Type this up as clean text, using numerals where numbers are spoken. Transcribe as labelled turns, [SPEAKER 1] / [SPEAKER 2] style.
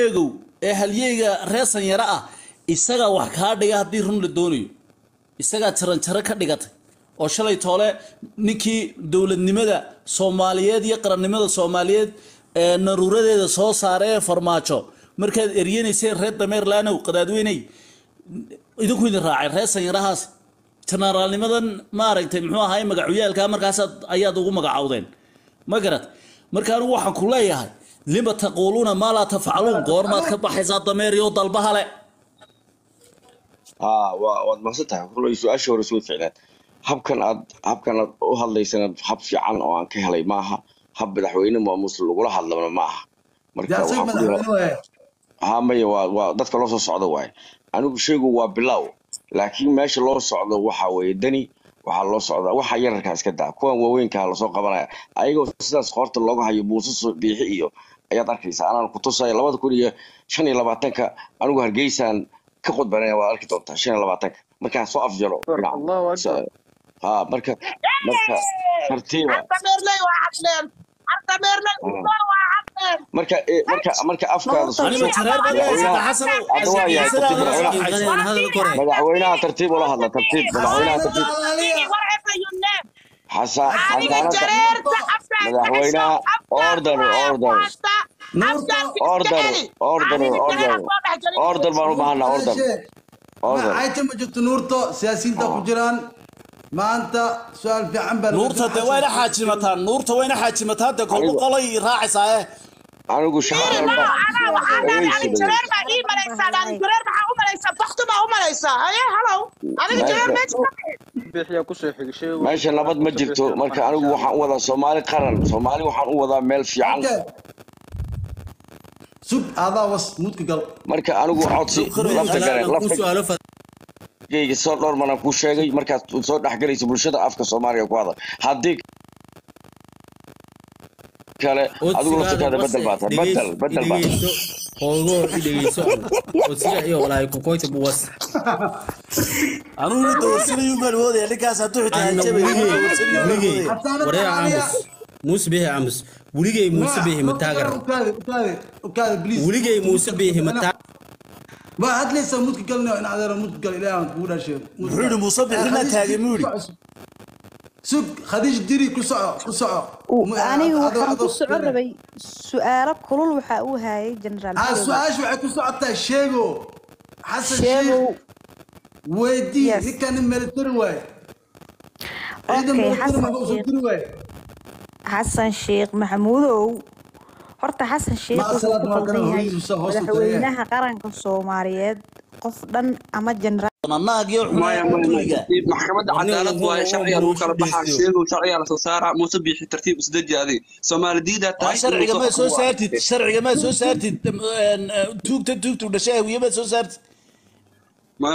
[SPEAKER 1] halyeega reesan yara ah isaga wax ka dhiga hadii run la doonayo isaga jaran ka dhigatay oo shalay toole ninkii dawladnimada Soomaaliyeed iyo qarannimada Soomaaliyeed ee naruuradeeda soo saaray farmaajo markaad eryeynayeen reer dameerlaana u qadaadweynay idinku idin raacay reesan yarahaas generaalnimadan ma aragtay muxuu ahaay magacyaalka markaas ayaad ugu magacaawdeen ma garad marka anigu waxaan ku leeyahay lima taquluna ma la tafcaluun goormaad ka baxaysaa dameer iyo dalbaha le
[SPEAKER 2] waad maqsantahay runtii su'aasha hore soo ficnaan habkan aad u hadlaysan hab fiican oo aan ka helay maaha hab madaxweyne maamuus lagula hadlana maaha marka maya waa dadka loo soo socdo waay anigu sheegu waa bilow laakiin meesha loo socdo waxa weeye dani waxa loo ssocdaa waxa yararka iska daa kuwan waaweynka la soo qabanaya ayagoo sidaas qoorta looga hayo buuso biixi iyo ayaad arkaysaa anaan ku tusay 2025ka anigu hargeysaan ka qodbanaya waa arki doontaa 25 markaan soo afjaro marka tartiiba marka afkaada madaxweynaha tartiib ula hadla tartiib madaxweynaha tartiib madaxweynaha order baan u baahnaa order
[SPEAKER 3] ayta ma jirto nuurto siyaasiyiinta ku jiraan maanta su'aal fiican baa
[SPEAKER 1] nuurta wayna xaajimataan de kolba qolay raacaysaa
[SPEAKER 2] anigu shaqada meesha nabad ma jirto marka anigu waxaan u wadaa Soomaali qaran Soomaali waxaan u wadaa meel fiican
[SPEAKER 3] sub hada was mudka gal
[SPEAKER 2] marka anigu codsi lafta geyga soo dhor mana ku sheegay markaad soo dhaxgalayso bulshada afka Soomaaliga ku hadal hadii kale adigu laftaada bedel baad
[SPEAKER 4] hoogo dhigeyso oo sida iyo walaay ku qoyta buwas
[SPEAKER 1] anigu doorsiyo malwooday ninkaas aad xitaa jabay
[SPEAKER 4] musbihi amus wuligay musbihi mataagar wuligay musbihi mataagar
[SPEAKER 3] ما هاد ليس ممكن قالنا إن هذا ممكن قال إلى أن تقول شيء
[SPEAKER 1] حلو مصبح لنا تاجموري
[SPEAKER 3] سوق خديج ديري كل ساعة
[SPEAKER 5] أنا وحنا كل ساعة ربي سؤالك كل وحقوها هاي جنرال
[SPEAKER 3] السؤال شو كل ساعة تشيجو حسن شيجو ودي هيك كان ملتروي
[SPEAKER 5] حسن شيخ محمود horta xasan sheekh madaxweynaha qaranka Soomaaliyeed qof dhan ama jeneraal
[SPEAKER 6] maxkamadda cadaalad waa sharciga lagu kala baxaa sheego sharciga la soo saaraa muuse biixi tartiib isdajaadi Soomaalidiida tahay
[SPEAKER 1] sharciga ma soo saartid tuugta dhashay wiiba soo saartid
[SPEAKER 6] ما